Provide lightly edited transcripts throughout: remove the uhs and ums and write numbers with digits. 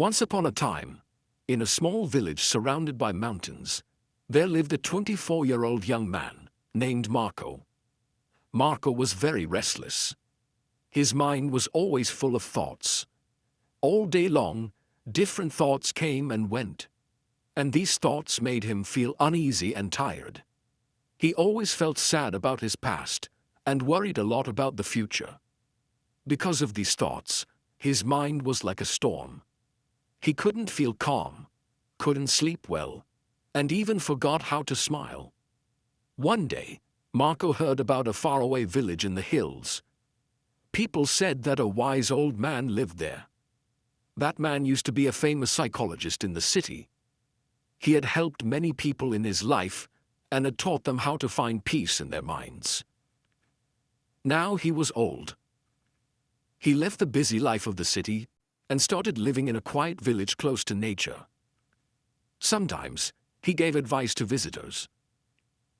Once upon a time, in a small village surrounded by mountains, there lived a 24-year-old young man named Marco. Marco was very restless. His mind was always full of thoughts. All day long, different thoughts came and went, and these thoughts made him feel uneasy and tired. He always felt sad about his past and worried a lot about the future. Because of these thoughts, his mind was like a storm. He couldn't feel calm, couldn't sleep well, and even forgot how to smile. One day, Marco heard about a faraway village in the hills. People said that a wise old man lived there. That man used to be a famous psychologist in the city. He had helped many people in his life and had taught them how to find peace in their minds. Now he was old. He left the busy life of the city and started living in a quiet village close to nature. Sometimes, he gave advice to visitors.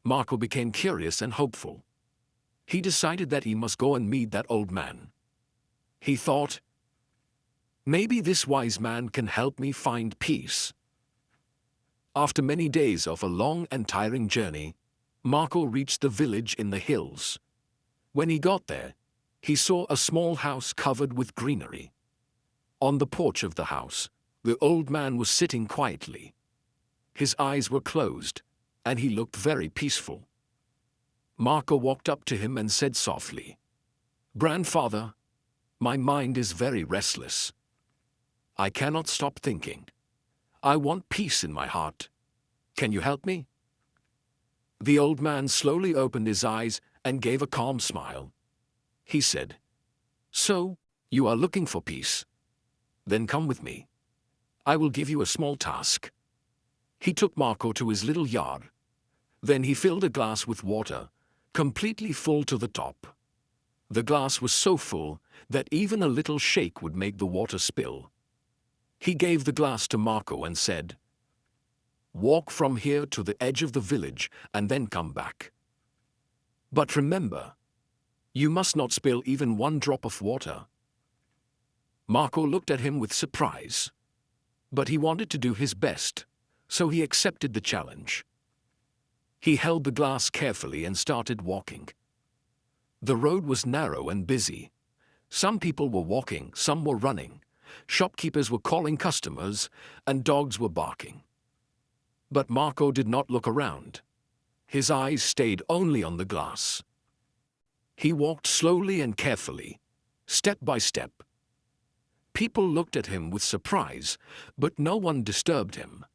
Marco became curious and hopeful. He decided that he must go and meet that old man. He thought, maybe this wise man can help me find peace. After many days of a long and tiring journey, Marco reached the village in the hills. When he got there, he saw a small house covered with greenery. On the porch of the house, the old man was sitting quietly. His eyes were closed, and he looked very peaceful. Marco walked up to him and said softly, "Grandfather, my mind is very restless. I cannot stop thinking. I want peace in my heart. Can you help me?" The old man slowly opened his eyes and gave a calm smile. He said, "So, you are looking for peace? Then come with me. I will give you a small task." He took Marco to his little yard. Then he filled a glass with water, completely full to the top. The glass was so full that even a little shake would make the water spill. He gave the glass to Marco and said, "Walk from here to the edge of the village and then come back. But remember, you must not spill even one drop of water." Marco looked at him with surprise. But he wanted to do his best, so he accepted the challenge. He held the glass carefully and started walking. The road was narrow and busy. Some people were walking, some were running. Shopkeepers were calling customers, and dogs were barking. But Marco did not look around. His eyes stayed only on the glass. He walked slowly and carefully, step by step. People looked at him with surprise, but no one disturbed him.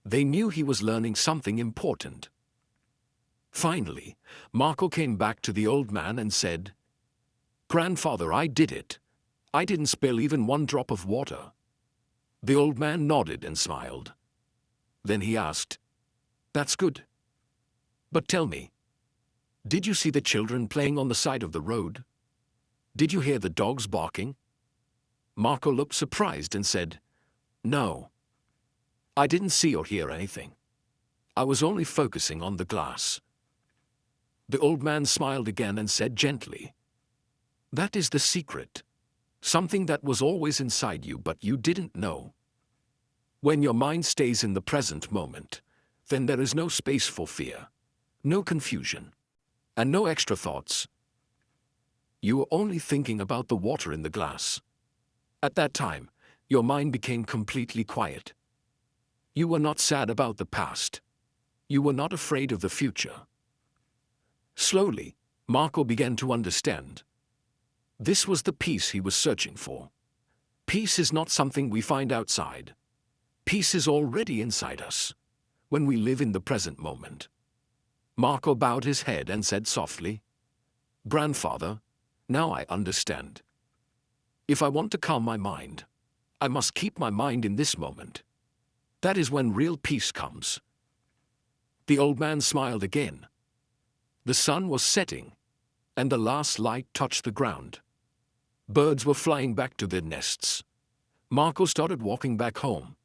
They knew he was learning something important. Finally, Marco came back to the old man and said, "Grandfather, I did it. I didn't spill even one drop of water." The old man nodded and smiled. Then he asked, "That's good. But tell me, did you see the children playing on the side of the road? Did you hear the dogs barking?" Marco looked surprised and said, "No. I didn't see or hear anything. I was only focusing on the glass." The old man smiled again and said gently, "That is the secret. Something that was always inside you but you didn't know. When your mind stays in the present moment, then there is no space for fear, no confusion, and no extra thoughts. You are only thinking about the water in the glass. At that time, your mind became completely quiet. You were not sad about the past. You were not afraid of the future." Slowly, Marco began to understand. This was the peace he was searching for. Peace is not something we find outside. Peace is already inside us, when we live in the present moment. Marco bowed his head and said softly, "Grandfather, now I understand. If I want to calm my mind, I must keep my mind in this moment. That is when real peace comes." The old man smiled again. The sun was setting, and the last light touched the ground. Birds were flying back to their nests. Marco started walking back home.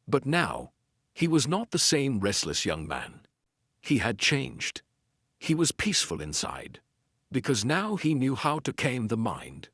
But now, he was not the same restless young man. He had changed. He was peaceful inside, because now he knew how to tame the mind.